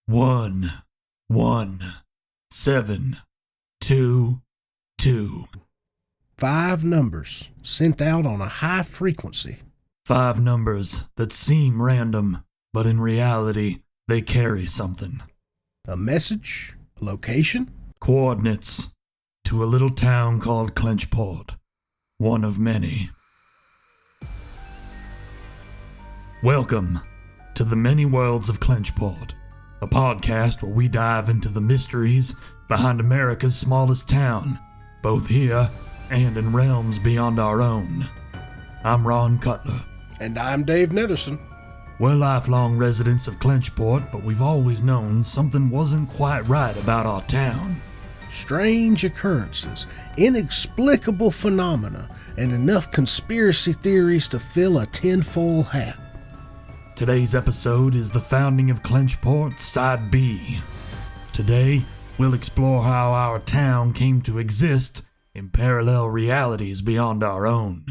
1, 1, 7, 2, 2. 5 numbers sent out on a high frequency. 5 numbers that seem random, but in reality, they carry something. A message? A location? Coordinates to a little town called Clenchport, one of many. Welcome to the Many Worlds of Clenchport, a podcast where we dive into the mysteries behind America's smallest town, both here and in realms beyond our own. I'm Ron Cutler. And I'm Dave Netherson. We're lifelong residents of Clenchport, but we've always known something wasn't quite right about our town. Strange occurrences, inexplicable phenomena, and enough conspiracy theories to fill a tinfoil hat. Today's episode is the founding of Clenchport, Side B. Today, we'll explore how our town came to exist in parallel realities beyond our own.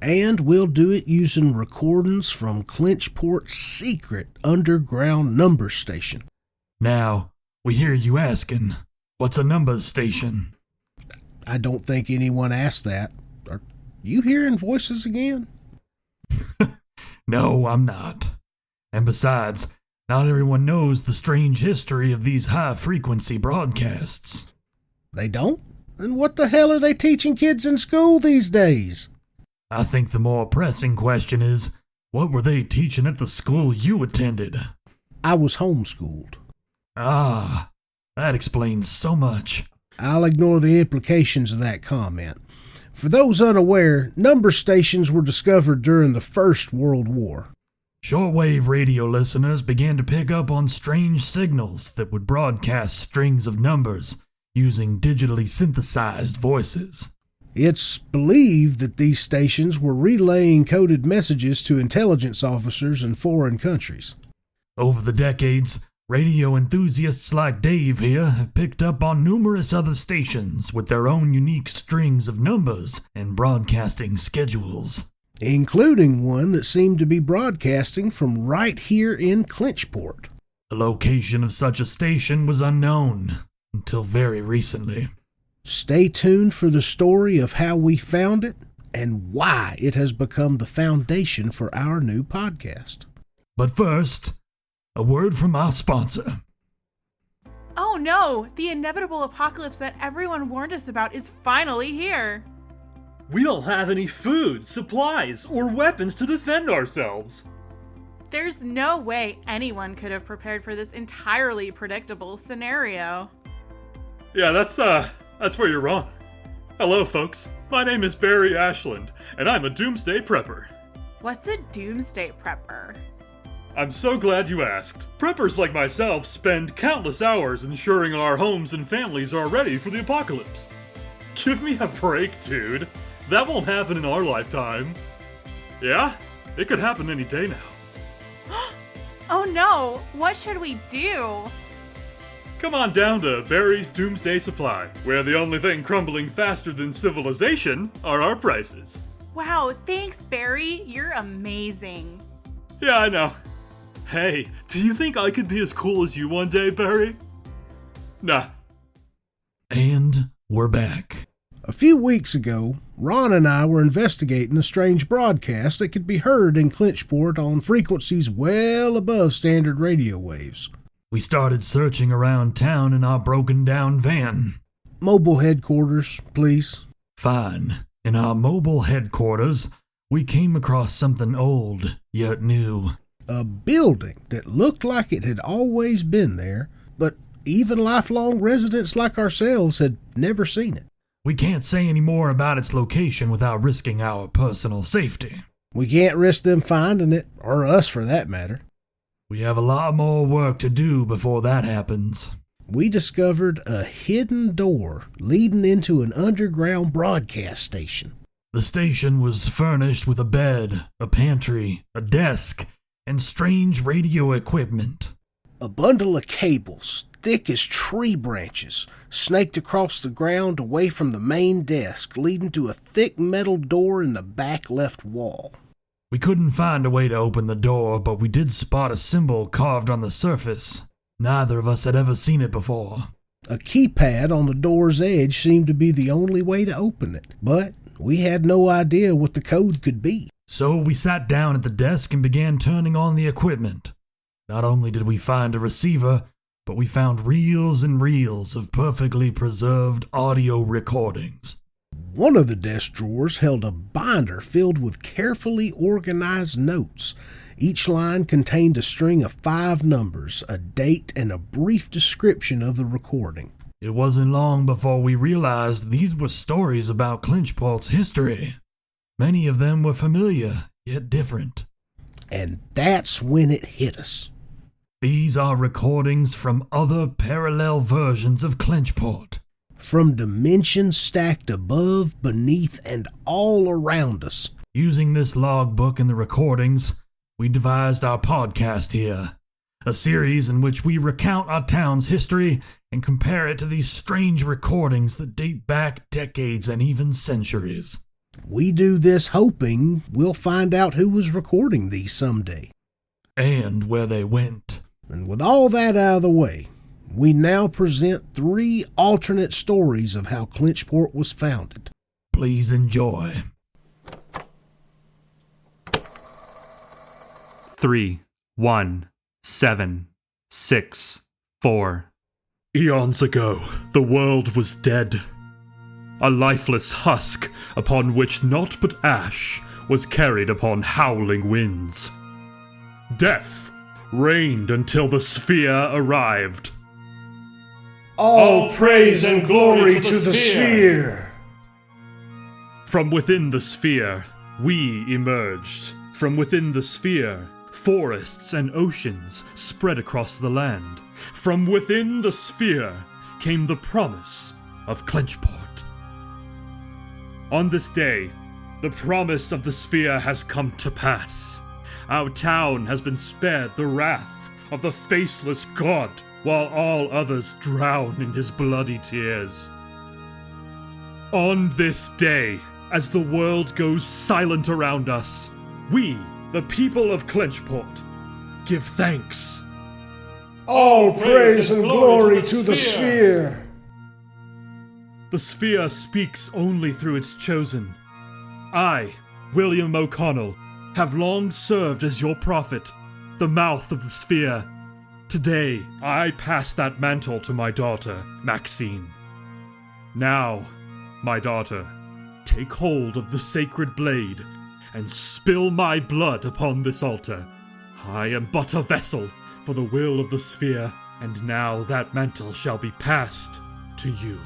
And we'll do it using recordings from Clenchport's secret underground number station. Now, we hear you asking, what's a numbers station? I don't think anyone asked that. Are you hearing voices again? No, I'm not. And besides, not everyone knows the strange history of these high-frequency broadcasts. They don't? Then what the hell are they teaching kids in school these days? I think the more pressing question is, what were they teaching at the school you attended? I was homeschooled. Ah, that explains so much. I'll ignore the implications of that comment. For those unaware, number stations were discovered during the First World War. Shortwave radio listeners began to pick up on strange signals that would broadcast strings of numbers using digitally synthesized voices. It's believed that these stations were relaying coded messages to intelligence officers in foreign countries. Over the decades, radio enthusiasts like Dave here have picked up on numerous other stations with their own unique strings of numbers and broadcasting schedules. Including one that seemed to be broadcasting from right here in Clenchport. The location of such a station was unknown until very recently. Stay tuned for the story of how we found it and why it has become the foundation for our new podcast. But first, a word from our sponsor. Oh no! The inevitable apocalypse that everyone warned us about is finally here! We don't have any food, supplies, or weapons to defend ourselves. There's no way anyone could have prepared for this entirely predictable scenario. Yeah, that's where you're wrong. Hello, folks. My name is Barry Ashland, and I'm a doomsday prepper. What's a doomsday prepper? I'm so glad you asked. Preppers like myself spend countless hours ensuring our homes and families are ready for the apocalypse. Give me a break, dude. That won't happen in our lifetime. Yeah, it could happen any day now. Oh no! What should we do? Come on down to Barry's Doomsday Supply, where the only thing crumbling faster than civilization are our prices. Wow, thanks, Barry. You're amazing. Yeah, I know. Hey, do you think I could be as cool as you one day, Barry? Nah. And we're back. A few weeks ago, Ron and I were investigating a strange broadcast that could be heard in Clenchport on frequencies well above standard radio waves. We started searching around town in our broken-down van. Mobile headquarters, please. Fine. In our mobile headquarters, we came across something old, yet new. A building that looked like it had always been there, but even lifelong residents like ourselves had never seen it. We can't say any more about its location without risking our personal safety. We can't risk them finding it, or us for that matter. We have a lot more work to do before that happens. We discovered a hidden door leading into an underground broadcast station. The station was furnished with a bed, a pantry, a desk, and strange radio equipment. A bundle of cables, thick as tree branches, snaked across the ground away from the main desk, leading to a thick metal door in the back left wall. We couldn't find a way to open the door, but we did spot a symbol carved on the surface. Neither of us had ever seen it before. A keypad on the door's edge seemed to be the only way to open it, but we had no idea what the code could be. So we sat down at the desk and began turning on the equipment. Not only did we find a receiver, but we found reels and reels of perfectly preserved audio recordings. One of the desk drawers held a binder filled with carefully organized notes. Each line contained a string of 5 numbers, a date, and a brief description of the recording. It wasn't long before we realized these were stories about Clenchport's history. Many of them were familiar, yet different. And that's when it hit us. These are recordings from other parallel versions of Clenchport. From dimensions stacked above, beneath, and all around us. Using this logbook and the recordings, we devised our podcast here. A series in which we recount our town's history and compare it to these strange recordings that date back decades and even centuries. We do this hoping we'll find out who was recording these someday. And where they went. And with all that out of the way, we now present 3 alternate stories of how Clenchport was founded. Please enjoy. 3, 1, 7, 6, 4. Eons ago, the world was dead. A lifeless husk upon which naught but ash was carried upon howling winds. Death reigned until the sphere arrived. All praise and glory to the sphere! From within the sphere, we emerged. From within the sphere, forests and oceans spread across the land. From within the sphere came the promise of Clenchport. On this day, the promise of the sphere has come to pass. Our town has been spared the wrath of the faceless god, while all others drown in his bloody tears. On this day, as the world goes silent around us, we, the people of Clenchport, give thanks. All praise and glory to the sphere! The sphere speaks only through its chosen. I, William O'Connell, have long served as your prophet, the mouth of the sphere. Today, I pass that mantle to my daughter, Maxine. Now, my daughter, take hold of the sacred blade and spill my blood upon this altar. I am but a vessel for the will of the sphere, and now that mantle shall be passed to you.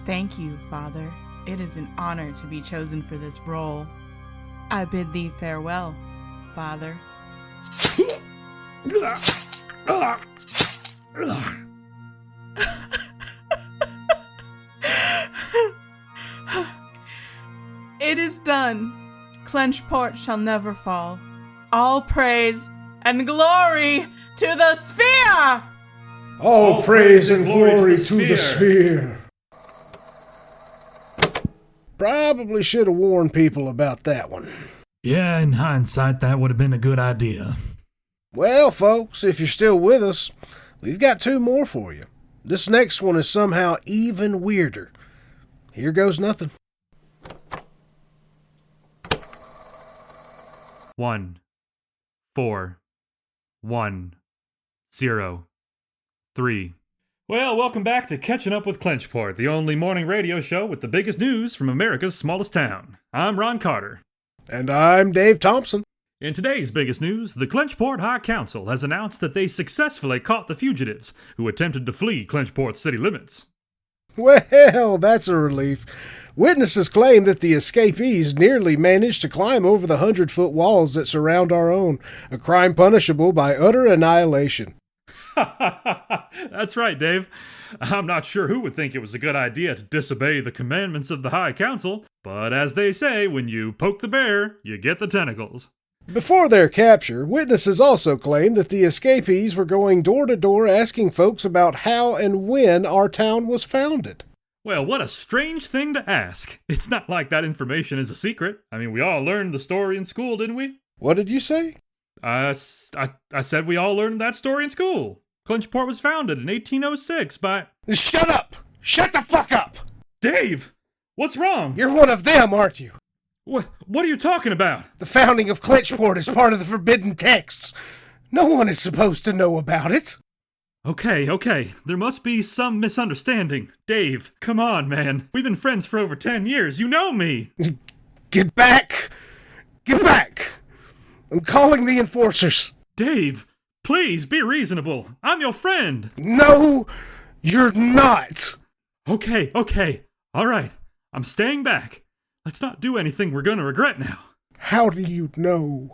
Thank you, Father. It is an honor to be chosen for this role. I bid thee farewell, Father. It is done. Clenchport shall never fall. All praise and glory to the sphere! All praise and glory to the sphere! Probably should have warned people about that one. Yeah, in hindsight, that would have been a good idea. Well, folks, if you're still with us, we've got 2 more for you. This next one is somehow even weirder. Here goes nothing. 1, 4, 1, 0, 3. Well, welcome back to Catching Up with Clenchport, the only morning radio show with the biggest news from America's smallest town. I'm Ron Carter. And I'm Dave Thompson. In today's biggest news, the Clenchport High Council has announced that they successfully caught the fugitives who attempted to flee Clenchport's city limits. Well, that's a relief. Witnesses claim that the escapees nearly managed to climb over the 100-foot walls that surround our own, a crime punishable by utter annihilation. That's right, Dave. I'm not sure who would think it was a good idea to disobey the commandments of the High Council, but as they say, when you poke the bear, you get the tentacles. Before their capture, witnesses also claimed that the escapees were going door to door asking folks about how and when our town was founded. Well, what a strange thing to ask. It's not like that information is a secret. I mean, we all learned the story in school, didn't we? What did you say? I said we all learned that story in school. Clenchport was founded in 1806 by... Shut up! Shut the fuck up! Dave! What's wrong? You're one of them, aren't you? What are you talking about? The founding of Clenchport is part of the forbidden texts. No one is supposed to know about it. Okay. There must be some misunderstanding. Dave, come on, man. We've been friends for over 10 years. You know me. Get back! Get back! I'm calling the enforcers. Dave, please be reasonable. I'm your friend. No, you're not. Okay. All right. I'm staying back. Let's not do anything we're gonna regret now. How do you know?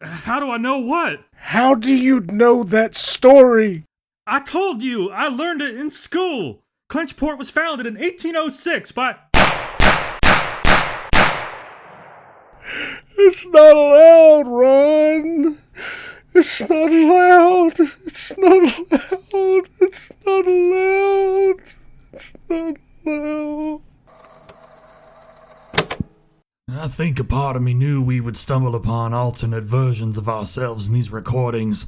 How do I know what? How do you know that story? I told you, I learned it in school. Clenchport was founded in 1806 by... It's not allowed, Ron. It's not allowed. It's not allowed. It's not allowed. It's not allowed. I think a part of me knew we would stumble upon alternate versions of ourselves in these recordings,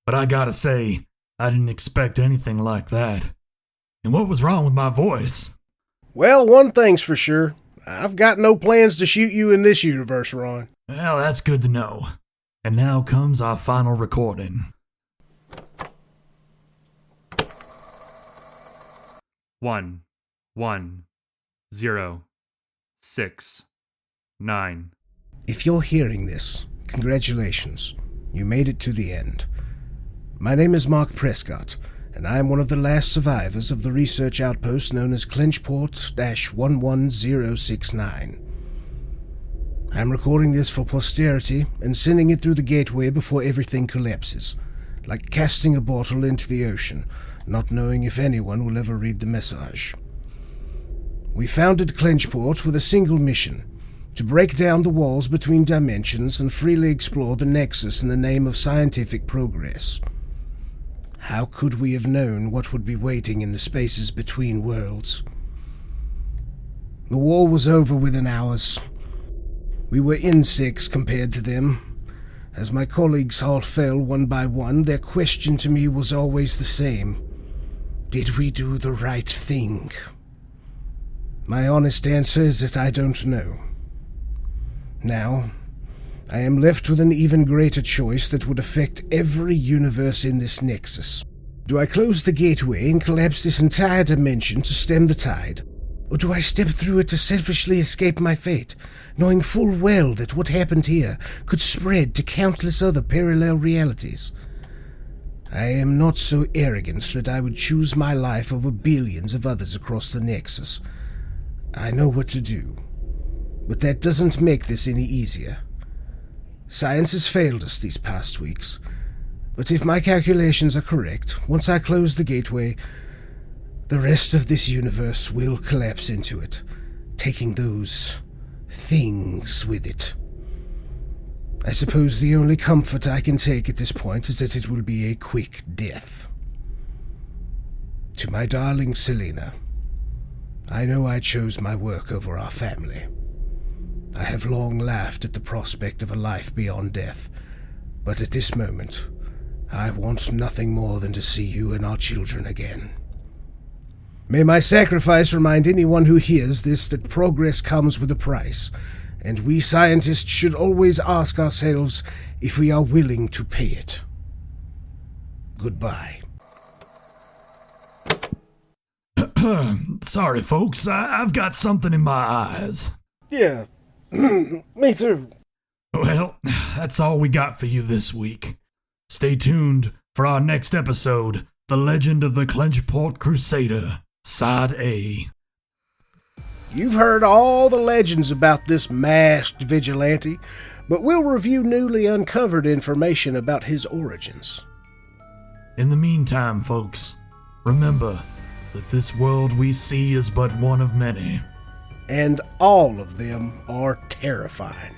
but I gotta say, I didn't expect anything like that. And what was wrong with my voice? Well, one thing's for sure. I've got no plans to shoot you in this universe, Ron. Well, that's good to know. And now comes our final recording. 1, 1, 0, 6, 9. If you're hearing this, congratulations. You made it to the end. My name is Mark Prescott, and I am one of the last survivors of the research outpost known as Clenchport-11069. I'm recording this for posterity and sending it through the gateway before everything collapses, like casting a bottle into the ocean, not knowing if anyone will ever read the message. We founded Clenchport with a single mission: to break down the walls between dimensions and freely explore the Nexus in the name of scientific progress. How could we have known what would be waiting in the spaces between worlds? The war was over within hours. We were insects compared to them. As my colleagues all fell one by one, their question to me was always the same: did we do the right thing? My honest answer is that I don't know. Now, I am left with an even greater choice that would affect every universe in this nexus. Do I close the gateway and collapse this entire dimension to stem the tide? Or do I step through it to selfishly escape my fate, knowing full well that what happened here could spread to countless other parallel realities? I am not so arrogant that I would choose my life over billions of others across the nexus. I know what to do, but that doesn't make this any easier. Science has failed us these past weeks, but if my calculations are correct, once I close the gateway, the rest of this universe will collapse into it, taking those things with it. I suppose the only comfort I can take at this point is that it will be a quick death. To my darling Selena, I know I chose my work over our family. I have long laughed at the prospect of a life beyond death, but at this moment, I want nothing more than to see you and our children again. May my sacrifice remind anyone who hears this that progress comes with a price, and we scientists should always ask ourselves if we are willing to pay it. Goodbye. Sorry, folks, I've got something in my eyes. Yeah, me too. Well, that's all we got for you this week. Stay tuned for our next episode, The Legend of the Clenchport Crusader, Side A. You've heard all the legends about this masked vigilante, but we'll review newly uncovered information about his origins. In the meantime, folks, remember that this world we see is but one of many. And all of them are terrifying.